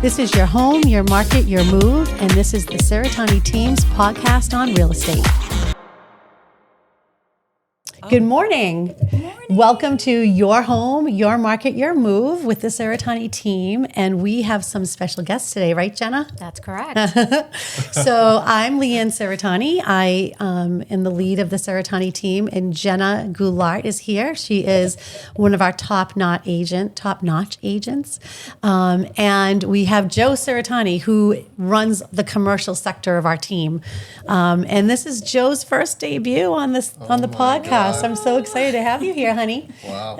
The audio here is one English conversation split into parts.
This is your home, your market, your move, and this is the Cerretani Team's podcast on real estate. Good morning. Good morning. Welcome to Your Home, Your Market, Your Move with the Cerretani Team. And we have some special guests today, right, Jenna? That's correct. So I'm LeeAnn Cerretani. I am the lead of the Cerretani Team, and Jenna Goulart is here. She is one of our top-notch agents. And we have Joe Cerretani, who runs the commercial sector of our team. And this is Joe's first debut on the podcast. God. I'm so excited to have you here, honey. Wow.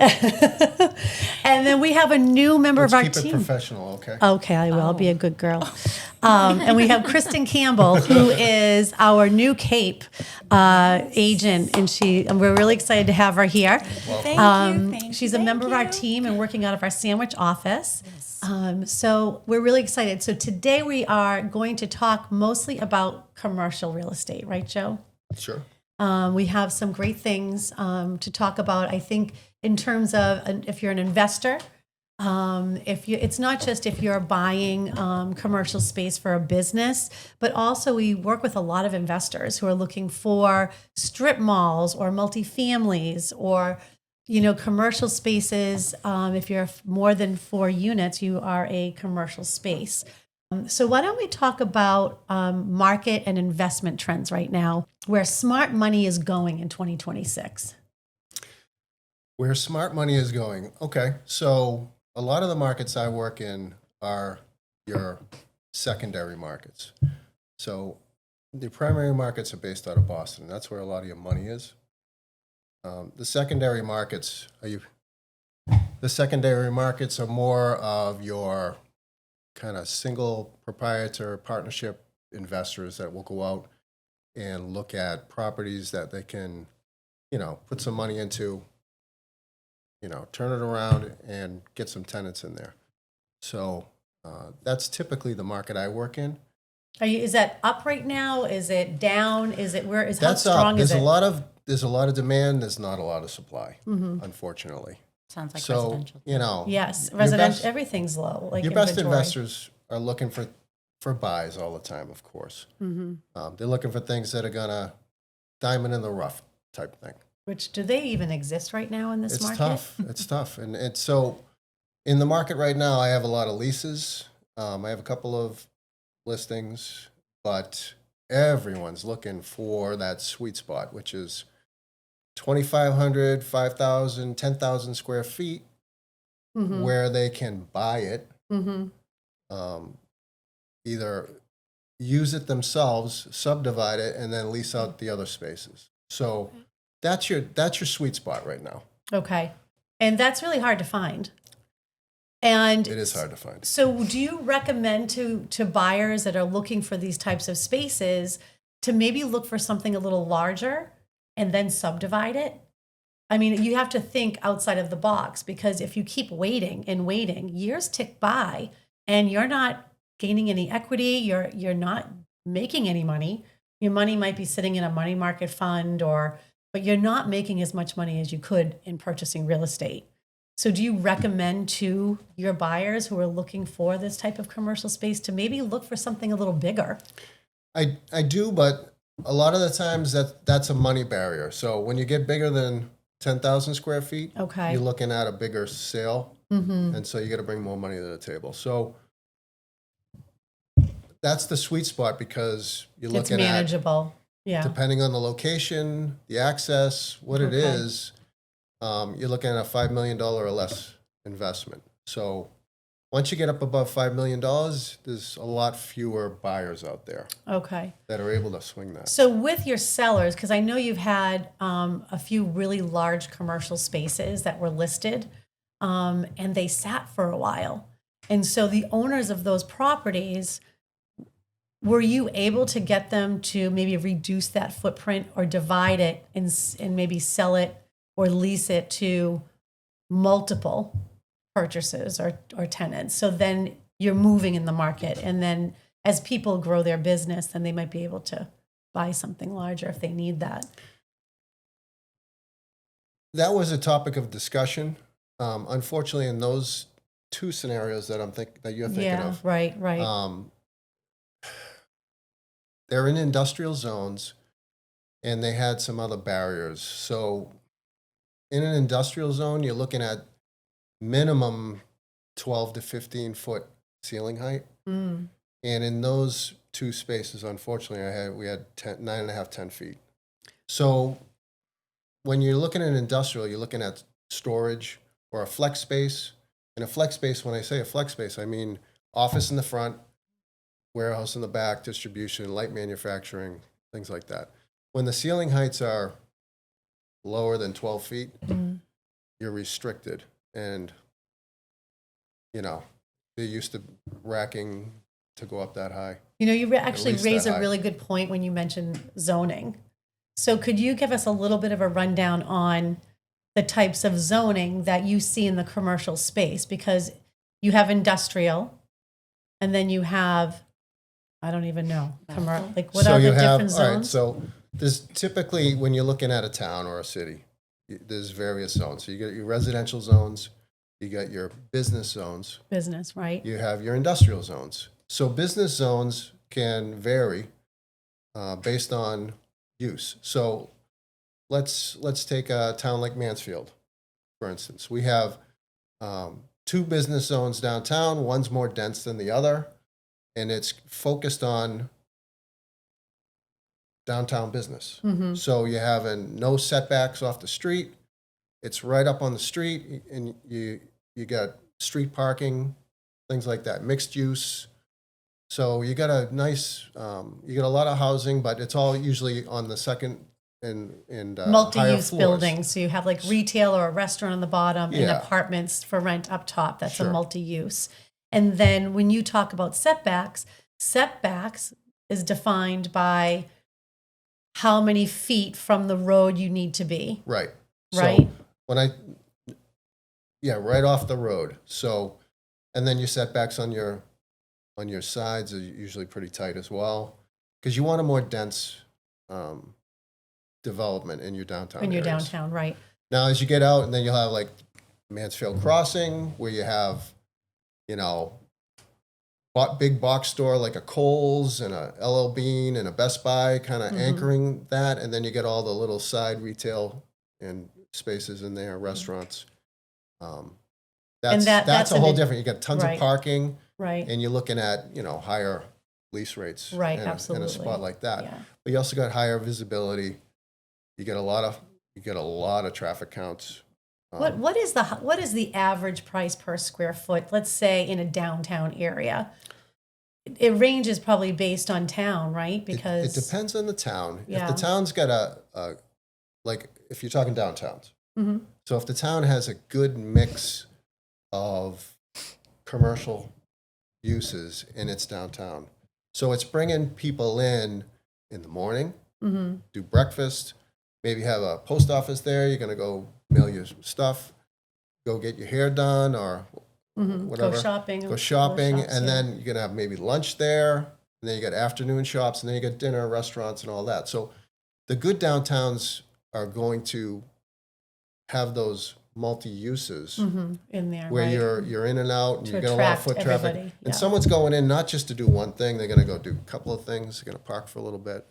And then we have a new member of our Keep it team. professional, okay? Okay, I will. I'll be a good girl. And we have Kristen Campbell, who is our new Cape agent, and we're really excited to have her here. Thank you. She's a member of our team and working out of our Sandwich office. So we're really excited. So today we are going to talk mostly about commercial real estate, right, Joe? Sure. We have some great things to talk about. I think in terms of if you're an investor, it's not just if you're buying commercial space for a business, but also we work with a lot of investors who are looking for strip malls or multifamilies or commercial spaces. If you're more than 4 units, you are a commercial space. So why don't we talk about market and investment trends right now, where smart money is going in 2026? Where smart money is going. Okay, so a lot of the markets I work in are your secondary markets. So the primary markets are based out of Boston. That's where a lot of your money is. The secondary markets are more of your kind of single proprietor partnership investors that will go out and look at properties that they can, put some money into, turn it around and get some tenants in there. So that's typically the market I work in. Is that up right now? Is it down? How That's strong up. is it? There's a lot of demand. There's not a lot of supply, unfortunately. Sounds like So, residential. Yes, your residential. best- Everything's low. Like Your best inventory. investors are looking for buys all the time, of course. They're looking for things that are going to diamond in the rough type thing. Which, do they even exist right now in this It's market? tough. It's tough. And so in the market right now, I have a lot of leases. I have a couple of listings, but everyone's looking for that sweet spot, which is 2,500, 5,000, 10,000 square feet where they can buy it, either use it themselves, subdivide it, and then lease out the other spaces. So that's your sweet spot right now. Okay. And that's really hard to find. And It is hard to find. so do you recommend to buyers that are looking for these types of spaces to maybe look for something a little larger and then subdivide it? I mean, you have to think outside of the box, because if you keep waiting and waiting, years tick by and you're not gaining any equity, you're not making any money. Your money might be sitting in a money market fund, but you're not making as much money as you could in purchasing real estate. So do you recommend to your buyers who are looking for this type of commercial space to maybe look for something a little bigger? I do, but a lot of the times that's a money barrier. So when you get bigger than 10,000 square feet, Okay. you're looking at a bigger sale. And so you got to bring more money to the table. So that's the sweet spot, because you're It's looking at, manageable. Yeah. depending on the location, the access, what it Okay. is, you're looking at a $5 million or less investment. So once you get up above $5 million, there's a lot fewer buyers out there Okay. that are able to swing that. So with your sellers, because I know you've had a few really large commercial spaces that were listed, and they sat for a while. And so the owners of those properties, were you able to get them to maybe reduce that footprint or divide it and maybe sell it or lease it to multiple purchasers or tenants? So then you're moving in the market. And then as people grow their business, then they might be able to buy something larger if they need that. That was a topic of discussion. Unfortunately, in those two scenarios that that you're thinking Yeah, of. right. They're in industrial zones, and they had some other barriers. So in an industrial zone, you're looking at minimum 12 to 15 foot ceiling height. Mm. And in those two spaces, unfortunately, we had 9.5, 10 feet. So when you're looking at industrial, you're looking at storage or a flex space. And a flex space, when I say a flex space, I mean office in the front, warehouse in the back, distribution, light manufacturing, things like that. When the ceiling heights are lower than 12 feet, you're restricted. And, they're used to racking to go up that high. You actually least raise that a high. really good point when you mentioned zoning. So could you give us a little bit of a rundown on the types of zoning that you see in the commercial space? Because you have industrial, and then you have, I don't even know, like what So are the you have, different all right, zones? so there's typically, when you're looking at a town or a city, there's various zones. So you get your residential zones, you got your business zones, Business, right? you have your industrial zones. So business zones can vary based on use. So let's take a town like Mansfield, for instance. We have two business zones downtown. One's more dense than the other, and it's focused on downtown business. Mm-hmm. So you have no setbacks off the street. It's right up on the street, and you got street parking, things like that, mixed use. So you got a nice, you got a lot of housing, but it's all usually on the second and higher Multi-use floors. buildings. So you have like retail or a restaurant on the bottom and Yeah. apartments for rent up top. That's Sure. a multi-use. And then when you talk about setbacks is defined by how many feet from the road you need to be. Right. Right. So right off the road. So, and then your setbacks on your sides are usually pretty tight as well, because you want a more dense development in your downtown. When you're areas. downtown, right. Now, as you get out, and then you'll have like Mansfield Crossing, where you have, big box store like a Kohl's and a LL Bean and a Best Buy kind of anchoring that, and then you get all the little side retail and spaces in there, restaurants. That's that's a whole different. You got tons right. of parking, Right. and you're looking at higher lease rates, Right, in absolutely. a spot like that. Yeah. But you also got higher visibility. You get a lot of traffic counts. What is the average price per square foot, let's say in a downtown area? It ranges probably based on town, right? Because it depends on the town. Yeah. If the town's got if you're talking downtowns. Mm-hmm. So if the town has a good mix of commercial uses in its downtown, so it's bringing people in the morning, do breakfast, maybe have a post office there. You're going to go mail your stuff, go get your hair done, or whatever. Go shopping. And then you're going to have maybe lunch there, and then you got afternoon shops, and then you got dinner, restaurants, and all that. So the good downtowns are going to have those multi-uses in there, where right? you're in and out, and To you get a lot of attract foot traffic. everybody, And yeah. someone's going in not just to do one thing, they're going to go do a couple of things, they're going to park for a little bit.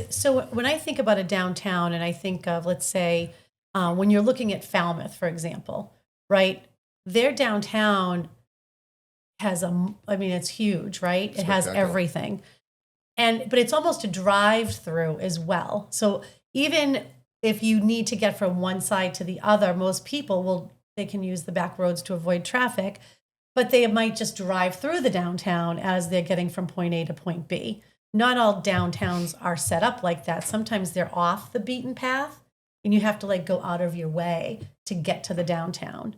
So when I think about a downtown, and I think of, let's say, when you're looking at Falmouth, for example, right? Their downtown has it's huge, right? It has Spectacular. everything. But it's almost a drive-through as well. So even if you need to get from one side to the other, most people they can use the back roads to avoid traffic, but they might just drive through the downtown as they're getting from point A to point B. Not all downtowns are set up like that. Sometimes they're off the beaten path, and you have to go out of your way to get to the downtown.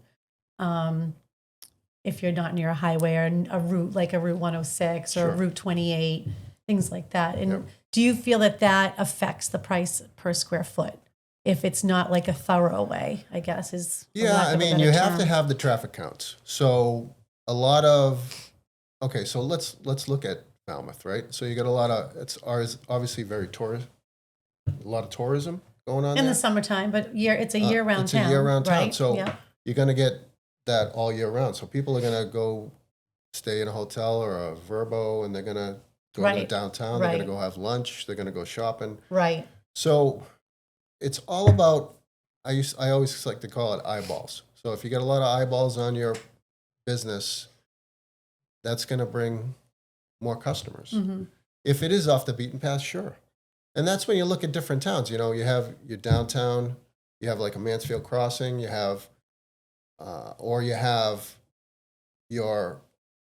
If you're not near a highway or a route like a Route 106 or Sure. Route 28, things like that. And Yep. do you feel that affects the price per square foot? If it's not like a thorough way, I guess is. for Yeah, lack I of a mean, better you have to term. have the traffic counts. So a lot of, okay, so let's look at Falmouth, right? So you got it's obviously very a lot of tourism going on In there. the summertime, but it's a year-round It's town. a year-round town. right? So Yeah. you're going to get that all year round. So people are going to go stay in a hotel or a Verbo, and they're going to go to Right. downtown. They're going Right. to go have lunch. They're going to go shopping. Right. So it's all about, I always like to call it eyeballs. So if you get a lot of eyeballs on your business, that's going to bring more customers. Mm-hmm. If it is off the beaten path, sure. And that's when you look at different towns. You know, you have your downtown, you have like a Mansfield Crossing, you have, or you have your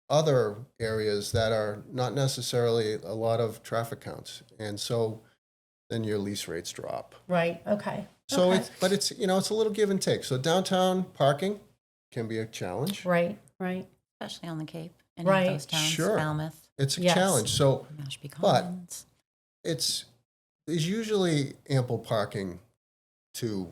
other areas that are not necessarily a lot of traffic counts. And so then your lease rates drop. Right. Okay. So Okay. it's, you know, it's a little give and take. So downtown parking can be a challenge. Right. Right. Especially on the Cape and Right. those towns, Sure. Falmouth, It's a Yes. challenge. So Mashpee But- Commons. there's usually ample parking to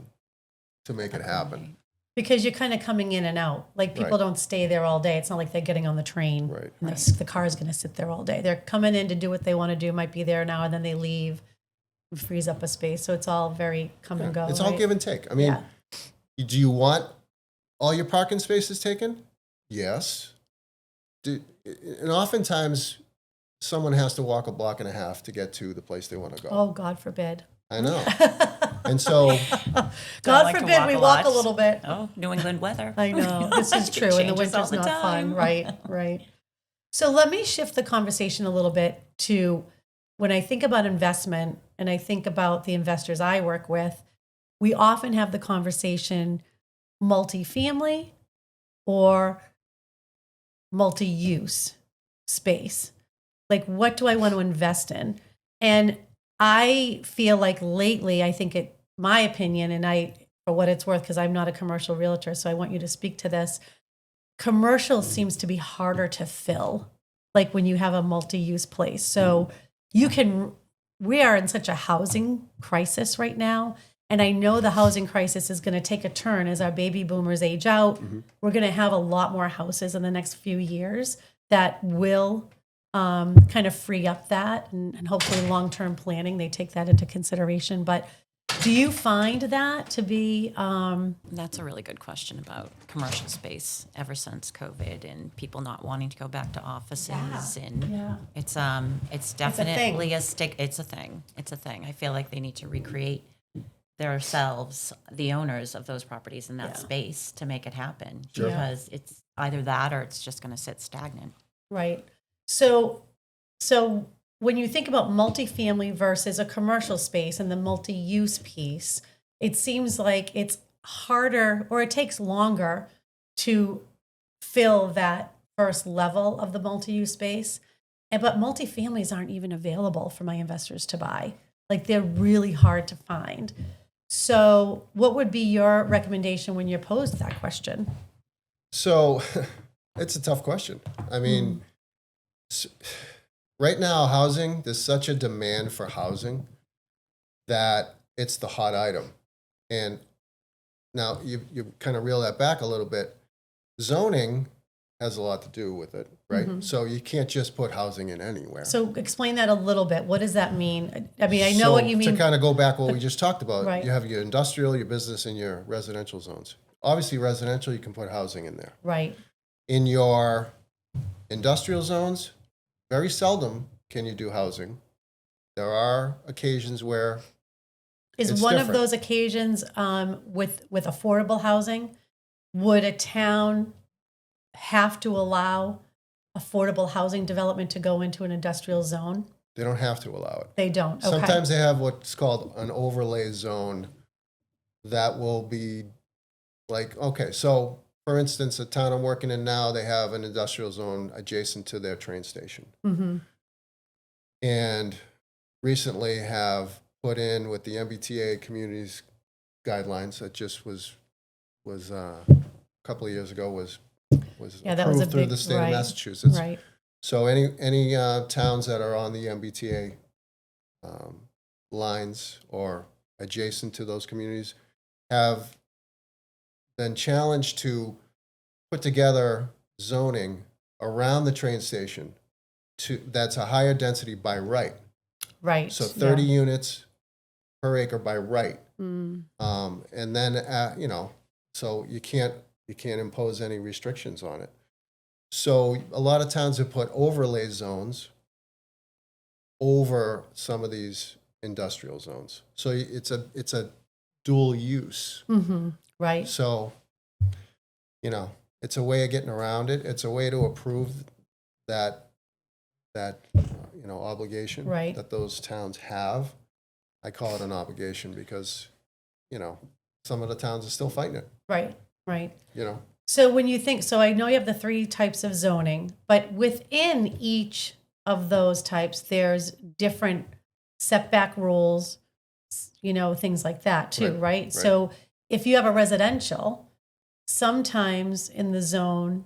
make it happen. Right. Because you're kind of coming in and out. Like people Right. don't stay there all day. It's not like they're getting on the train. Right. And the car is going to sit there all day. They're coming in to do what they want to do. Might be there an hour, then they leave, frees up a space. So it's all very come and go. It's all right? give and take. I mean, Yeah. do you want all your parking spaces taken? Yes. And oftentimes, someone has to walk a block and a half to get to the place they want to go. Oh, God forbid. I know. And so, God like to forbid walk we a walk a lot. little bit. Oh, New England weather. I know. This is true. And the Changes winter's all the not fun. time. Right, right. So let me shift the conversation a little bit to when I think about investment and I think about the investors I work with, we often have the conversation multifamily or multi-use space. Like, what do I want to invest in? And I feel like lately, I think my opinion, and for what it's worth, because I'm not a commercial realtor, so I want you to speak to this. Commercial seems to be harder to fill, like when you have a multi-use place. So we are in such a housing crisis right now. And I know the housing crisis is going to take a turn as our baby boomers age out. We're going to have a lot more houses in the next few years that will kind of free up that, and hopefully long-term planning, they take that into consideration. But do you find that to be That's a really good question about commercial space ever since COVID and people not wanting to go back to offices. And Yeah. it's definitely it's a thing. It's a thing. I feel like they need to recreate themselves, the owners of those properties in that space, to make it happen. Sure. Because it's either that or it's just going to sit stagnant. right? So when you think about multifamily versus a commercial space and the multi-use piece, it seems like it's harder or it takes longer to fill that first level of the multi-use space. But multifamilies aren't even available for my investors to buy. Like, they're really hard to find. So what would be your recommendation when you're posed that question? So it's a tough question. I mean, right now, there's such a demand for housing that it's the hot item. And now you kind of reel that back a little bit. Zoning has a lot to do with it, right? So you can't just put housing in anywhere. So explain that a little bit. What does that mean? I mean, I know what you mean. To kind of go back what we just talked about, Right. you have your industrial, your business, and your residential zones. Obviously, residential, you can put housing in there. Right. In your industrial zones, very seldom can you do housing. There are occasions where Is it's one of different. those occasions with affordable housing, would a town have to allow affordable housing development to go into an industrial zone? They don't have to allow it. They don't. Okay. Sometimes they have what's called an overlay zone that will be like, okay, so for instance, the town I'm working in now, they have an industrial zone adjacent to their train station. Mm-hmm. And recently have put in with the MBTA communities guidelines that just was a couple of years ago was Yeah, that was a approved through big- the state right, of Massachusetts. Right. So any towns that are on the MBTA lines or adjacent to those communities have been challenged to put together zoning around the train station that's a higher density by right. Right. So 30 yeah. units per acre by right. Mm. And then, so you can't You can't impose any restrictions on it. So a lot of towns have put overlay zones over some of these industrial zones. So it's a dual use. Right. So, it's a way of getting around it. It's a way to approve that obligation Right. that those towns have. I call it an obligation because, some of the towns are still fighting it. Right. Right. You know. So when you think, so I know you have the 3 types of zoning, but within each of those types, there's different setback rules, things like that too, right? So if you have a residential, sometimes in the zone,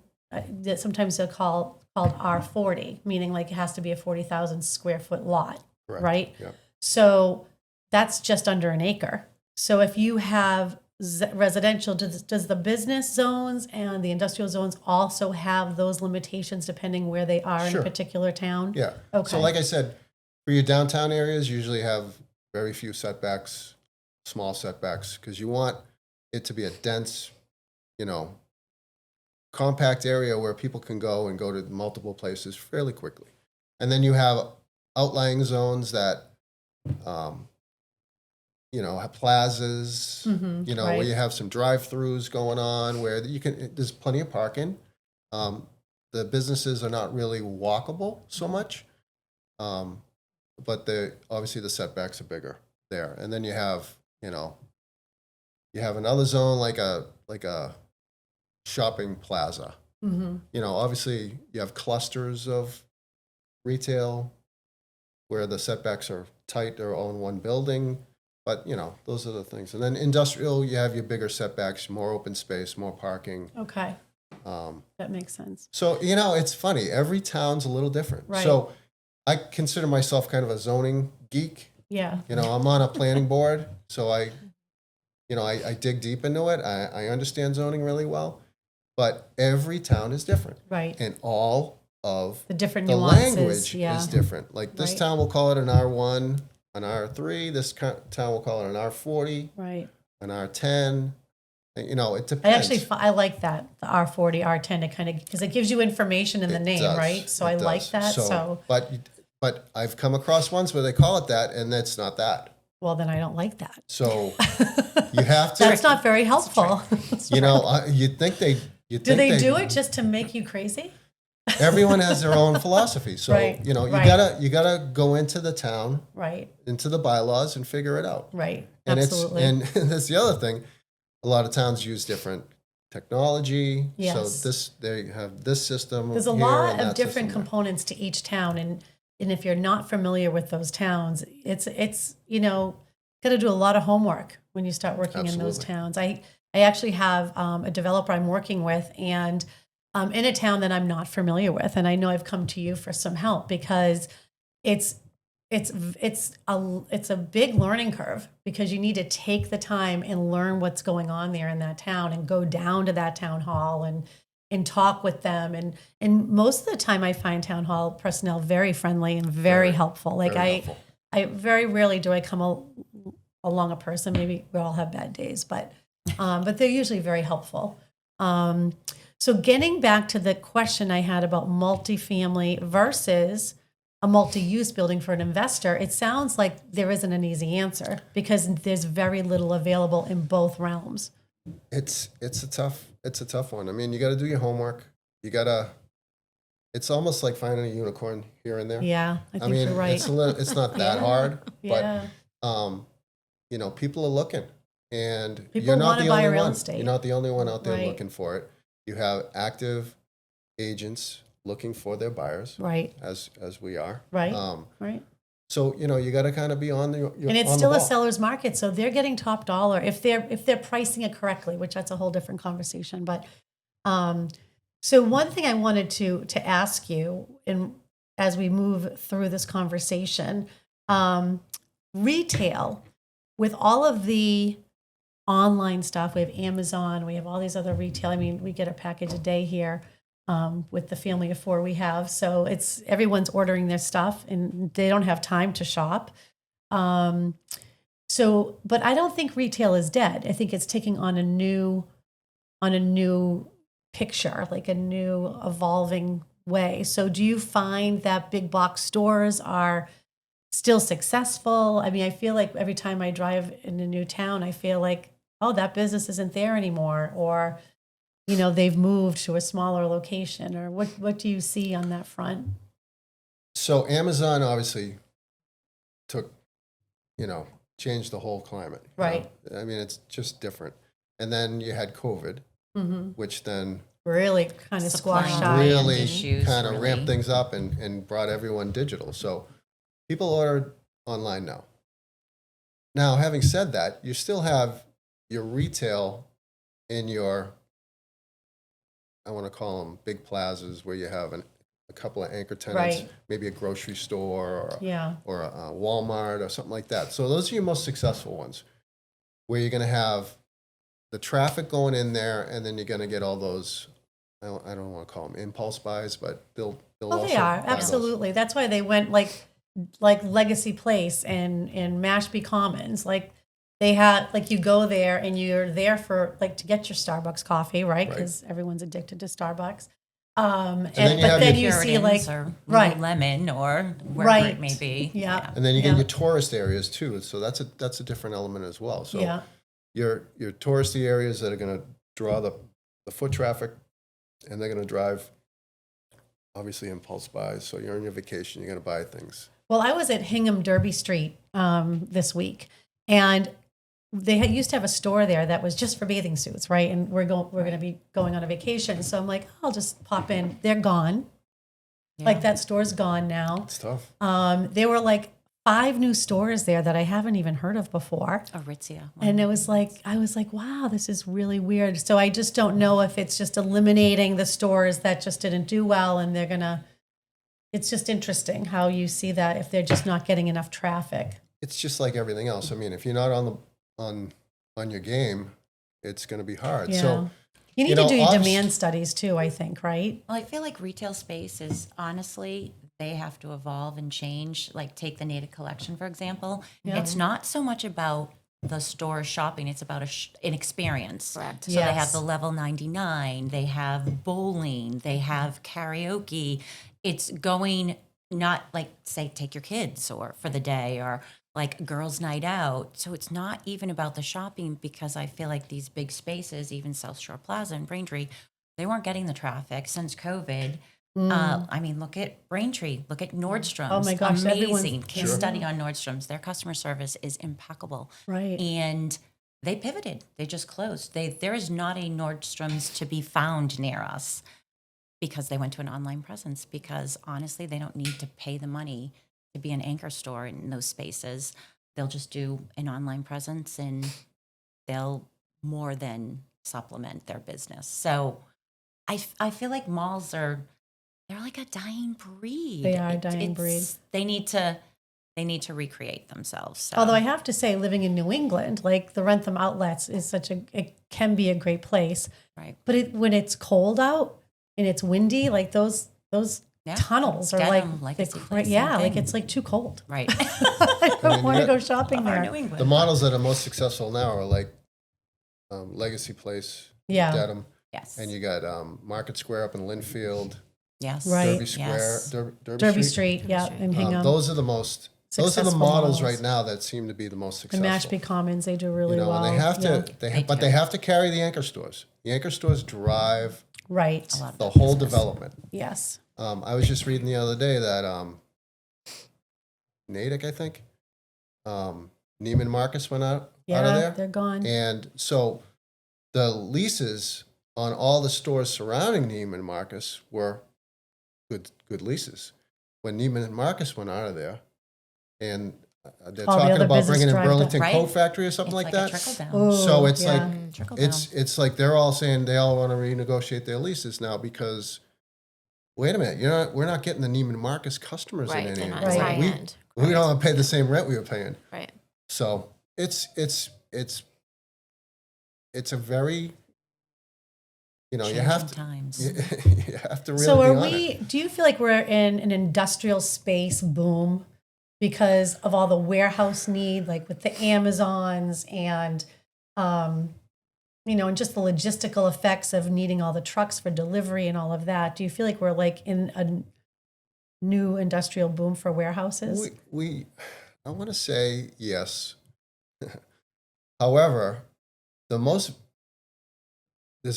sometimes they're called R40, meaning like it has to be a 40,000 square foot lot, Correct. right? Yeah. So that's just under an acre. So if you have residential, does the business zones and the industrial zones also have those limitations depending where they are in Sure. a particular town? Yeah. Okay. So like I said, for your downtown areas, usually have very few setbacks, small setbacks, because you want it to be a dense, compact area where people can go to multiple places fairly quickly. And then you have outlying zones that, have plazas, right. where you have some drive-throughs going on, where there's plenty of parking. The businesses are not really walkable so much, but obviously the setbacks are bigger there. And then you have another zone like a shopping plaza. Obviously you have clusters of retail where the setbacks are tight or all in one building. But, those are the things. And then industrial, you have your bigger setbacks, more open space, more parking. Okay. That makes sense. So, it's funny. Every town's a little different. Right. So I consider myself kind of a zoning geek. Yeah. I'm on a planning board. So I dig deep into it. I understand zoning really well. But every town is different. Right. And all of the different the nuances, language is different. Like this town will call it an R1, an R3. This town will call it an R40, right, an R10. It depends. I like that, the R40, R10, to kind of, because it gives you information in the name, does. right? So It I does. like that. So, but I've come across ones where they call it that, and it's not that. Well, then I don't like that. So you have to. That's not very helpful. You'd think they. Do they do it just to make you crazy? Everyone has their own philosophy. So, Right, you right. gotta go into the town, Right, into the bylaws and figure it out. right. And Absolutely. and that's the other thing. A lot of towns use different technology. Yes. So they have this system. There's a here lot and of that different system there. components to each town, and if you're not familiar with those towns, it's got to do a lot of homework when you start working in those Absolutely. towns. I actually have a developer I'm working with, and in a town that I'm not familiar with, and I know I've come to you for some help because it's a big learning curve, because you need to take the time and learn what's going on there in that town and go down to that town hall and talk with them, and most of the time I find town hall personnel very friendly and very helpful. Like very helpful. I very rarely do I come along a person. Maybe we all have bad days, but they're usually very helpful. So getting back to the question I had about multifamily versus a multi-use building for an investor, it sounds like there isn't an easy answer because there's very little available in both realms. It's a tough one. I mean, you got to do your homework. It's almost like finding a unicorn here and there. Yeah, I think you're right. It's not that hard, Yeah. but people are looking, and People you're not wanna the buy only real one. estate. You're not the only one out there Right. looking for it. You have active agents looking for their buyers, Right, as we are. right, right. So you got to kind of be on the And it's on the still a ball. seller's market, so they're getting top dollar if they're pricing it correctly, which that's a whole different conversation. But so one thing I wanted to ask you, and as we move through this conversation, retail, with all of the online stuff, we have Amazon, we have all these other retail. I mean, we get a package a day here. With the family of 4 we have. So everyone's ordering their stuff and they don't have time to shop. But I don't think retail is dead. I think it's taking on a new on a new picture, like a new evolving way. So do you find that big box stores are still successful? I mean, I feel like every time I drive in a new town, I feel like, oh, that business isn't there anymore, or they've moved to a smaller location, or what do you see on that front? So Amazon obviously took, changed the whole climate. Right. I mean, it's just different. And then you had COVID, which then Really kind of squashed out. really issues, kind of really. ramped things up and brought everyone digital. So people order online now. Now, having said that, you still have your retail in your, I want to call them big plazas, where you have a couple of anchor tenants, Right. maybe a grocery store Yeah. or a Walmart or something like that. So those are your most successful ones, where you're going to have the traffic going in there, and then you're going to get all those, I don't want to call them impulse buys, but they'll Oh, also they are. buy those. Absolutely. That's why they went like Legacy Place and Mashpee Commons. Like they had, like you go there and you're there for like to get your Starbucks coffee, right? Right. Because everyone's addicted to Starbucks. then you But have then your you see like, Puritans or right. Lemon or wherever Right. it may be. Yeah. And then you get Yeah. your tourist areas too. So that's a different element as well. So Yeah. your touristy areas that are going to draw the foot traffic, and they're going to drive obviously impulse buys. So you're on your vacation, you're going to buy things. Well, I was at Hingham Derby Street this week, and they used to have a store there that was just for bathing suits, right? And we're going to be going on a vacation, so I'm like, I'll just pop in. They're gone. Yeah. Like that store's gone now. It's tough. There were like 5 new stores there that I haven't even heard of before. Aritzia. And it was like, I was like, wow, this is really weird. So I just don't know if it's just eliminating the stores that just didn't do well, and it's just interesting how you see that if they're just not getting enough traffic. It's just like everything else. I mean, if you're not on your game, it's going to be hard. Yeah. So You need you to know, do your obs- demand studies too, I think, right? Well, I feel like retail space is honestly, they have to evolve and change. Like take the Native Collection, for example. Yeah. It's not so much about the store shopping, it's about an experience. Correct. So they have Yes. the level 99, they have bowling, they have karaoke. It's going, not like say take your kids or for the day, or like girls' night out. So it's not even about the shopping, because I feel like these big spaces, even South Shore Plaza and Braintree, they weren't getting the traffic since COVID. I mean, look at Braintree, look at Nordstrom's. Oh my gosh, everyone's- amazing case study on Nordstrom's. Their customer service is impeccable. Right. And they pivoted. They just closed. There is not a Nordstrom's to be found near us, because they went to an online presence, because honestly, they don't need to pay the money to be an anchor store in those spaces. They'll just do an online presence, and they'll more than supplement their business. So I feel like malls they're like a dying breed. They are a dying breed. They need to recreate themselves. So. Although I have to say, living in New England, like the Rentham outlets is it can be a great place. Right. But when it's cold out and it's windy, like those Yeah. tunnels are Dedham, like, Legacy Place, same yeah, like thing. it's like too cold. Right. I don't want to you go shopping Love our there. New England. the models that are most successful now are like Legacy Place, Yeah. Dedham, Yes. and you got Market Square up in Linfield, Yes. Right. Derby Square, Yes. Derby Street. Street, yeah, Street. in Hingham. Those are the most. Those are the Successful models malls. right now that seem to be the most the successful. Mashpee Commons, they do really well. and they have Yeah. to. They have to carry the anchor stores. The anchor stores drive Right. A lot of the that whole business. development. Yes. I was just reading the other day that Natick, I think, Neiman Marcus went out of Yeah, there. they're gone. And so the leases on all the stores surrounding Neiman Marcus were good leases. When Neiman Marcus went out of there, and they're All the talking other about business bringing in drive Burlington down. Coat Right. Factory or something It's like like a that. trickle down. Oh, So it's yeah. like Trickle down. it's like they're all saying they all want to renegotiate their leases now because wait a minute, we're not getting the Neiman Marcus customers Right. in They're any not Right. as anymore. high We, end. we don't want to pay the same rent we were paying. Right. So it's a very you have Changing to times. you have to really So be are on it. we, do you feel like we're in an industrial space boom because of all the warehouse need, like with the Amazons and and just the logistical effects of needing all the trucks for delivery and all of that, do you feel like we're like in a new industrial boom for warehouses? I want to say yes. However, there's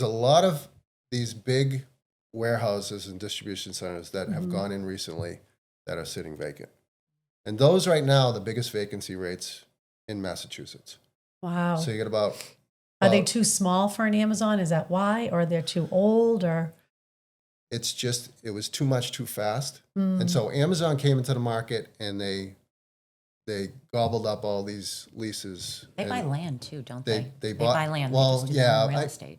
a lot of these big warehouses and distribution centers that have gone in recently that are sitting vacant. And those right now, the biggest vacancy rates in Massachusetts. Wow. So you get about Are they too small for an Amazon? Is that why? Or they're too old? Or it's just, it was too much too fast. And so Amazon came into the market and they gobbled up all these leases. They and buy land too, don't they? They buy land. Well, they just do yeah, real estate.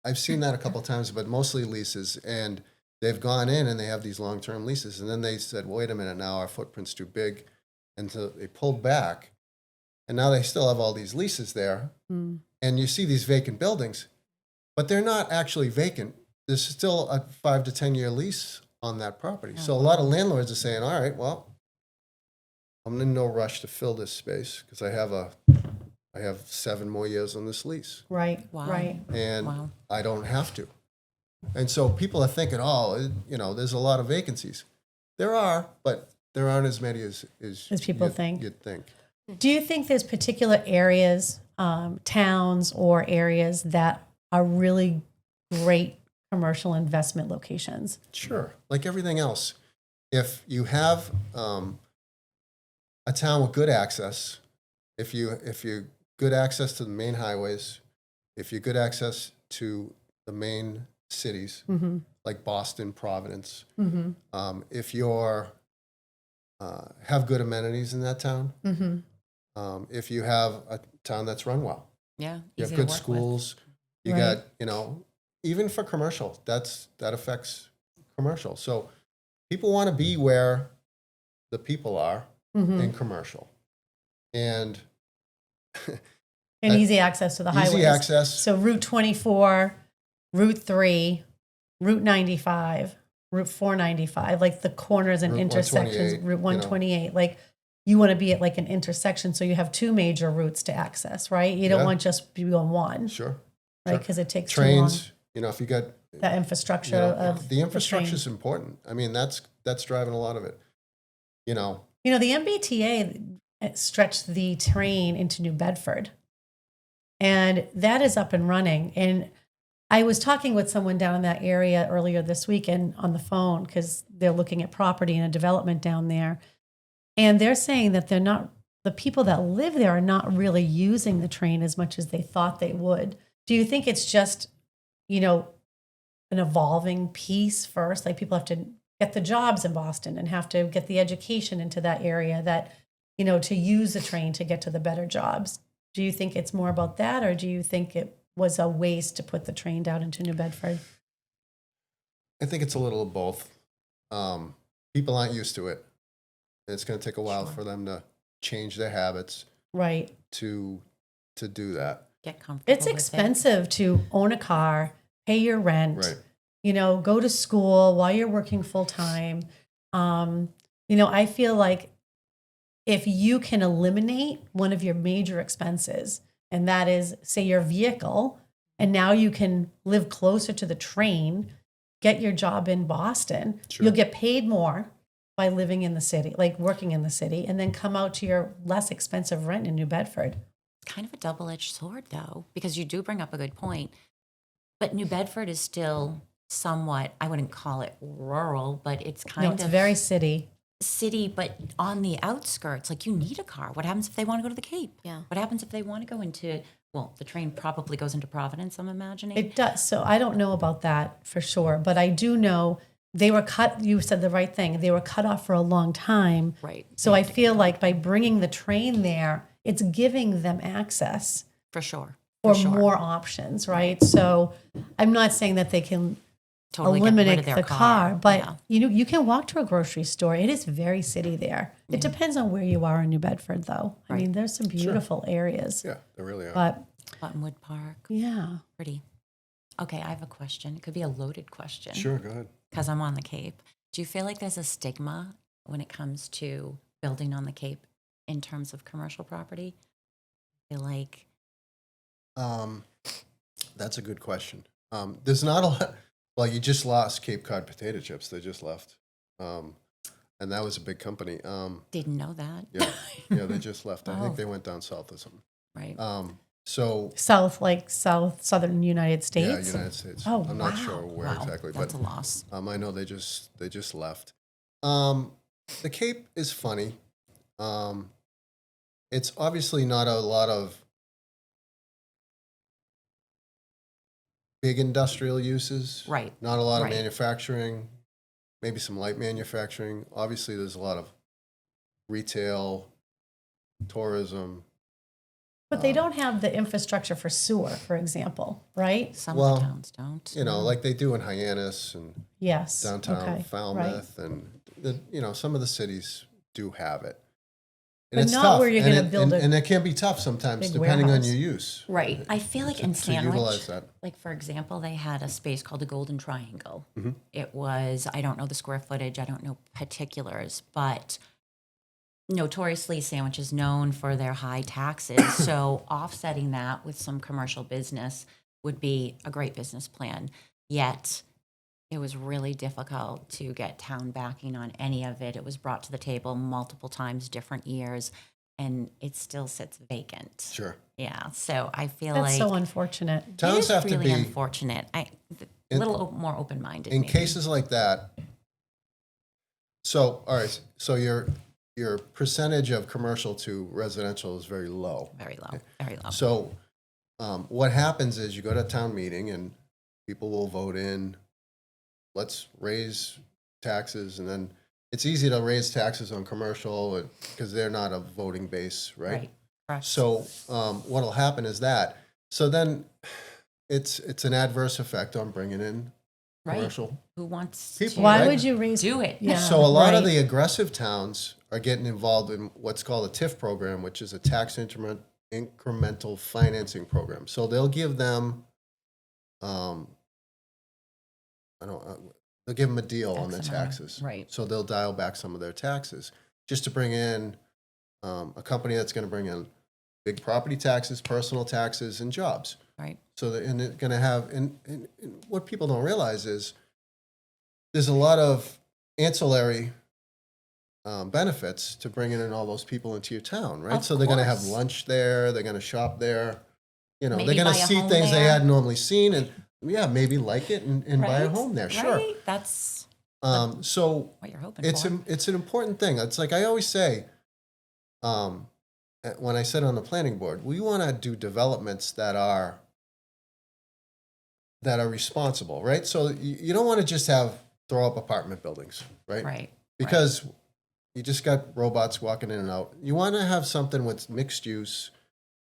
I've seen that a couple of times, but mostly leases. And they've gone in and they have these long-term leases. And then they said, well, wait a minute, now our footprint's too big. And so they pulled back. And now they still have all these leases there. And you see these vacant buildings, but they're not actually vacant. There's still a 5 to 10 year lease on that property. So a lot of landlords are saying, all right, well, I'm in no rush to fill this space because I have 7 more years on this lease. right, Wow. right. And I don't have to. And so people are thinking, oh, there's a lot of vacancies. There are, but there aren't as many as people think. You'd think. Do you think there's particular areas, towns or areas that are really great commercial investment locations? Sure. Like everything else. If you have a town with good access, if you good access to the main highways, if you good access to the main cities like Boston, Providence, if you're have good amenities in that town, if you have a town that's run well, Yeah. you have easy to good work with. schools, you Right. got even for commercial, that affects commercial. So people want to be where the people are in commercial, and And easy access to the highways. easy access. So Route 24, Route 3, Route 95, Route 495, like the corners and Route intersections, 128, Route 128. Like you want to be at like an intersection so you have 2 major routes to access, right? You don't Yeah. want just be on one, Sure. right? Because it takes too long. Trains. If you got That infrastructure of the infrastructure is train. important. I mean, that's driving a lot of it. The MBTA stretched the train into New Bedford, and that is up and running. And I was talking with someone down in that area earlier this weekend on the phone because they're looking at property and a development down there. And they're saying that the people that live there are not really using the train as much as they thought they would. Do you think it's just, an evolving piece first? Like people have to get the jobs in Boston and have to get the education into that area that, to use the train to get to the better jobs. Do you think it's more about that, or do you think it was a waste to put the train down into New Bedford? I think it's a little of both. People aren't used to it. It's going to take a while for them to change their habits Right. to do that. Get comfortable. It's with expensive to own a car, pay your rent, Right. Go to school while you're working full time. I feel like if you can eliminate one of your major expenses, and that is, say, your vehicle, and now you can live closer to the train, get your job in Boston, Sure. you'll get paid more by living in the city, like working in the city, and then come out to your less expensive rent in New Bedford. It's kind of a double-edged sword, though, because you do bring up a good point. But New Bedford is still somewhat, I wouldn't call it rural, but it's kind It's of very city. city, but on the outskirts. Like, you need a car. What happens if they want to go to the Cape? Yeah. What happens if they want to go into, the train probably goes into Providence, I'm imagining. It does. So I don't know about that for sure, but I do know they were cut. You said the right thing. They were cut off for a long time. Right. So I feel like by bringing the train there, it's giving them access For sure. for For sure. more options, right? So I'm not saying that they can Totally get rid eliminate of their the car, but Yeah. you can walk to a grocery store. It is very city there. It depends on where you are in New Bedford, though. I Right. mean, there's some beautiful areas, Yeah, they really are. but Buttonwood Park. yeah. Pretty. Okay, I have a question. It could be a loaded question. Sure, go ahead. Because I'm on the Cape. Do you feel like there's a stigma when it comes to building on the Cape in terms of commercial property? I feel like, That's a good question. There's not a lot. Well, you just lost Cape Cod Potato Chips. They just left, and that was a big company. Didn't know that. Yeah, they just left. I Oh. think they went down south or something. Right. So Southern United States. yeah, United States. Oh, I'm not wow. sure where Wow, exactly, that's but a loss. I know they just left. The Cape is funny. It's obviously not a lot of big industrial uses. Right. Not a lot of Right. manufacturing. Maybe some light manufacturing. Obviously, there's a lot of retail, tourism. But they don't have the infrastructure for sewer, for example, right? Some Well, of the towns don't. You know, like they do in Hyannis and Yes. downtown Okay. Right. Falmouth, and some of the cities do have it. And But it's not tough. where you're and gonna build and, a and it can be tough sometimes, big depending on warehouse. your use. Right. I feel like in to utilize Sandwich, that. like for example, they had a space called the Golden Triangle. Mhm. It was, I don't know the square footage, I don't know particulars, but notoriously Sandwich is known for their high taxes. So offsetting that with some commercial business would be a great business plan. Yet it was really difficult to get town backing on any of it. It was brought to the table multiple times, different years, and it still sits vacant. Sure. Yeah. So I feel That's like so unfortunate. Towns it is have to really be, unfortunate. A little more open-minded. in maybe. cases like that. So, all right. So your percentage of commercial to residential is very low. Very low. Very low. So, what happens is you go to a town meeting and people will vote in, let's raise taxes, and then it's easy to raise taxes on commercial because they're not a voting base, right? Right. Correct. So, what'll happen is that. So then, it's an adverse effect on bringing in Right. commercial. Who wants People, to Why right? would you raise? do it? Yeah. So a lot of right. the aggressive towns are getting involved in what's called a TIF program, which is a tax incremental financing program. So they'll give them, they'll give them a deal on the X amount of- taxes. right. So they'll dial back some of their taxes just to bring in a company that's going to bring in big property taxes, personal taxes, and jobs. Right. So and it's going to have, and what people don't realize is there's a lot of ancillary benefits to bringing in all those people into your town, right? Of So they're going to have course. lunch there, they're going to shop there, they're Maybe going buy to a see home things they there. hadn't normally seen, and maybe like it and buy a Right? home there, sure. Right? That's So what you're hoping it's for. it's an important thing. It's like I always say, when I sit on the planning board, we want to do developments that are responsible, right? So you don't want to just throw up apartment buildings, right? Right. Because you just got robots walking in and out. You want to have something with mixed use.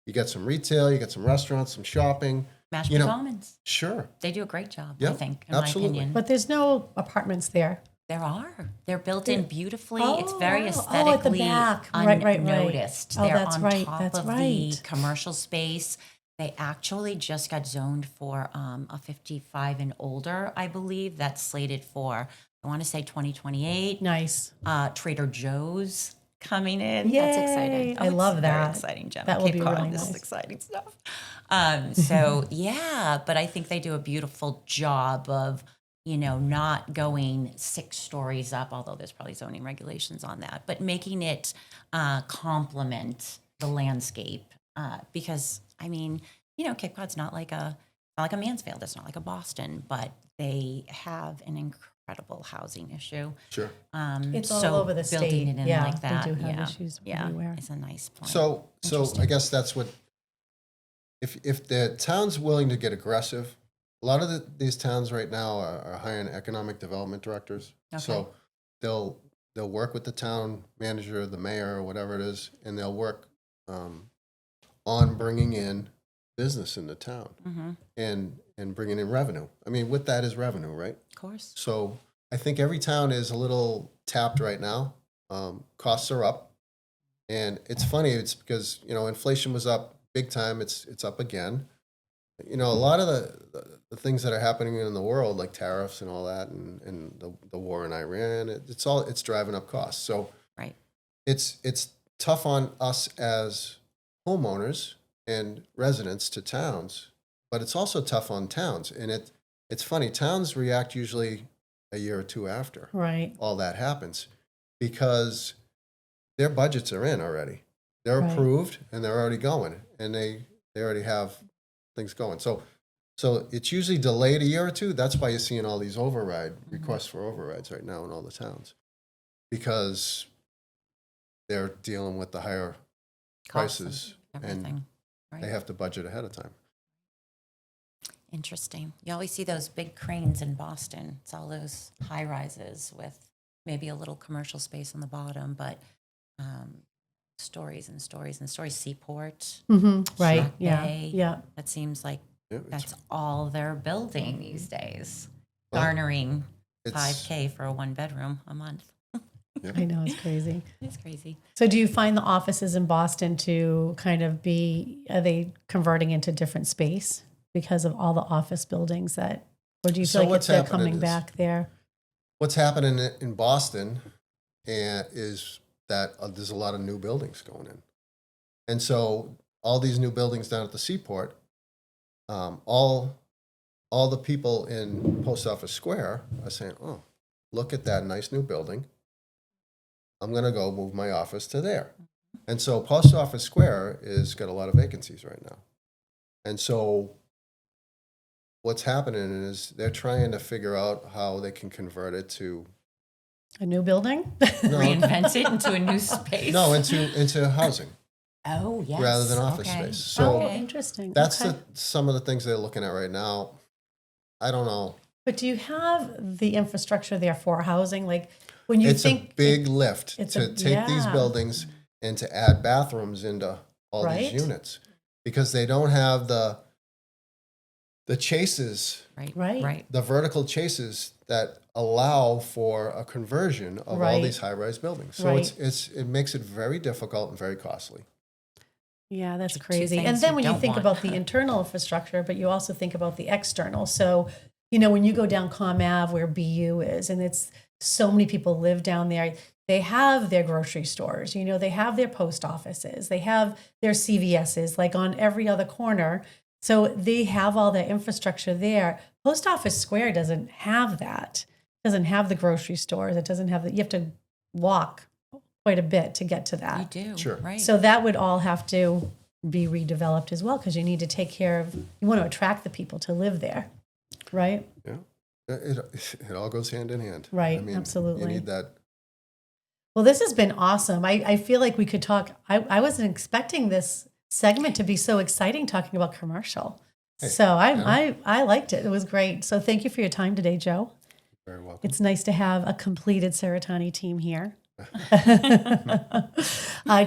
You got some retail, you got some restaurants, some shopping. Mashpee Commons. Sure. They do a great job, Yeah, I think, in absolutely. my opinion. But there's no apartments there. There are. They're built in beautifully. It's Oh, very oh, at the aesthetically back. Right, right. unnoticed. Oh, They're that's on right, top that's of the right. commercial space. They actually just got zoned for a 55 and older, I believe. That's slated for, I want to say 2028. Nice. Trader Joe's coming in. That's exciting. Yay. I love it's very that. exciting, Gemma. That will Cape be Cod, really this is nice. exciting stuff. So yeah, but I think they do a beautiful job of, not going 6 stories up, although there's probably zoning regulations on that, but making it complement the landscape. Because I mean, Cape Cod's not like a Mansfield. It's not like a Boston, but they have an incredible housing issue. Sure. It's all so over the building state. it in Yeah, like that, they do have yeah, issues yeah, everywhere. it's a nice point. So Interesting. I guess that's what, if the town's willing to get aggressive, a lot of these towns right now are hiring economic development directors. Okay. So they'll work with the town manager, the mayor, or whatever it is, and they'll work on bringing in business in the town Mm-hmm. and bringing in revenue. I mean, with that is revenue, right? Of course. So I think every town is a little tapped right now. Costs are up, and it's funny. It's because inflation was up big time. It's up again. A lot of the things that are happening in the world, like tariffs and all that, and the war in Iran, it's driving up costs. So Right. it's tough on us as homeowners and residents to towns but it's also tough on towns. And it's funny, towns react usually a year or two after Right. all that happens because their budgets are in already. They're Right. approved and they're already going, and they already have things going. So it's usually delayed a year or two. That's why you're seeing all these requests for overrides right now in all the towns, because they're dealing with the higher Costs prices and everything. they Right. have to budget ahead of time. Interesting. You always see those big cranes in Boston. It's all those high rises with maybe a little commercial space on the bottom, but stories and stories and stories. Seaport, Right. Shack Yeah. Bay. Yeah. That seems like Yeah, it's, that's all they're building these days, Well, garnering it's 5K for a 1-bedroom a month. I know, it's crazy. It's crazy. So do you find the offices in Boston to kind of are they converting into different space because of all the office buildings or do you So feel like what's they're happening coming is- back there? what's happening in Boston is that there's a lot of new buildings going in. And so all these new buildings down at the Seaport, all the people in Post Office Square are saying, oh, look at that nice new building. I'm going to go move my office to there. And so Post Office Square is got a lot of vacancies right now. And so what's happening is they're trying to figure out how they can convert it to A new building? no, Reinvent it into a new space. no into housing Oh, yes. rather than office Okay. space. So Oh, interesting. that's Okay. some of the things they're looking at right now. I don't know. But do you have the infrastructure there for housing? Like when you It's think a big lift it's to take these yeah. buildings and to add bathrooms into all Right. these units because they don't have the chases, Right. Right. Right. the vertical chases that allow for a conversion of all Right. these high-rise buildings. So Right. it makes it very difficult and very costly. Yeah, that's Two crazy. And things then you when you don't think want. about the internal infrastructure, but you also think about the external. So, when you go down Com Ave where BU is, and it's so many people live down there, they have their grocery stores, they have their post offices, they have their CVSs like on every other corner. So they have all that infrastructure there. Post Office Square doesn't have that. It doesn't have the grocery stores. It doesn't have you have to walk quite a bit to get to that. You do. Sure. Right. So that would all have to be redeveloped as well because you need to take care of, you want to attract the people to live there, right? Yeah, it all goes hand in hand. Right, I mean, absolutely. You need that. Well, this has been awesome. I feel like we could talk. I wasn't expecting this segment to be so exciting talking about commercial. Hey, So yeah. I liked it. It was great. So thank you for your time today, Joe. Very welcome. It's nice to have a completed Cerretani team here.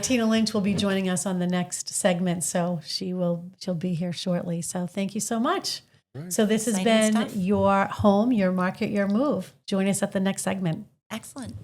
Tina Lynch will be joining us on the next segment, so she'll be here shortly. So thank you so much. Right. So this has Exciting been stuff. your home, your market, your move. Join us at the next segment. Excellent.